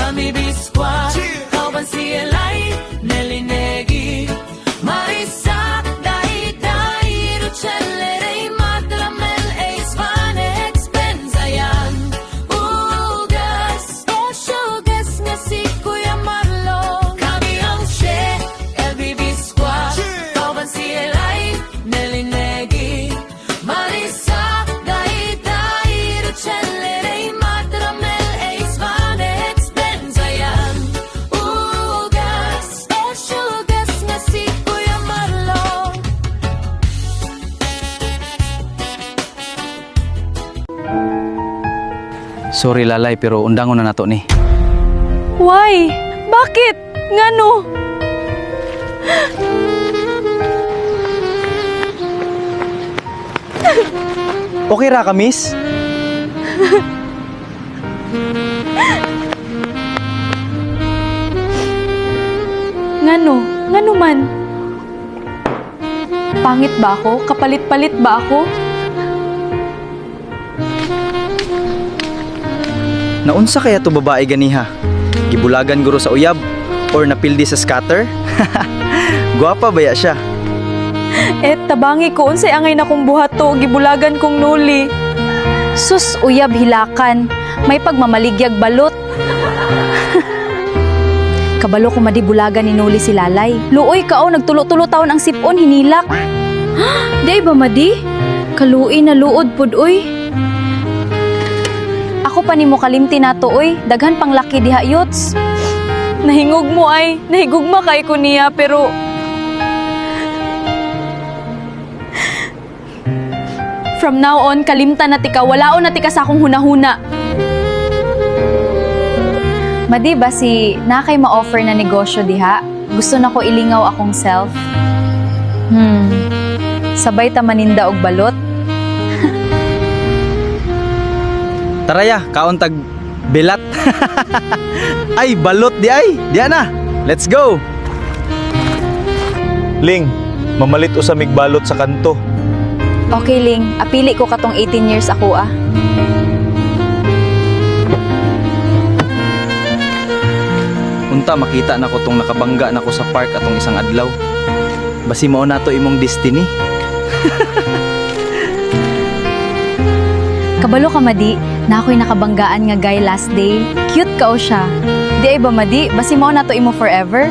Kami Biscuat, Kauban CLI, Nelly Negi, Marisa, Dai Dai, Ruchelle, Raymond, Ramel, Ace, Vanex, Benzayan, Ugas, Oshogas, nga si Kuya Marlon. Kami ang She, LB Biscuat, Kauban CLI, Nelly Negi, Marisa, Dai Dai, Ruchelle, Raymond, Ramel, Ace, Vanex, Benzayan, Ugas, Oshogas, nga si Kuya Marlon. Sorry lalay, pero undangon na nato ni. Why? Bakit? Ngano? Okay ra ka, miss? Ngano? Ngano man? Pangit ba ako? Kapalit-palit ba ako? Naunsa kaya to babae ganiha? Gibulagan guro sa uyab? Or napildi sa scatter? Guwapa baya siya? Tabangi ko unsay angay na kong buhato, gibulagan kong nuli. Sus, uyab hilakan. May pagmamaligyag balot. Kabalo ko madibulagan ni nuli si Lalay. Luoy kao, nagtulo-tulo taon ang sipon, hinilak. Di ba madi? Kaluoy na luod pud uy. Ako pa ni mo kalimti nato uy, daghan pang laki diha yots. Nahingog mo ay, nahigugma kay ko niya pero from now on, kalimtan na tika, walaon na tika sa akong hunahuna. Madi ba si nakay ma-offer na negosyo diha? Gusto na ko ilingaw akong self. Sabay ta maninda og balot. Taraya, kaon tag belat. Ay, balot di ay. Diya na. Let's go. Ling, mamalit o sa migbalot sa kanto. Okay, Ling. Apili ko katong 18 years ako ah. Unta makita na ko tong nakabangga na ko sa park atong isang adlaw. Basi mao nato imong destiny. Kabalo ka, Madi. Na ako'y nakabanggaan nga guy last day. Cute ka o siya. Di ay ba, Madi? Basi mao na to imo forever?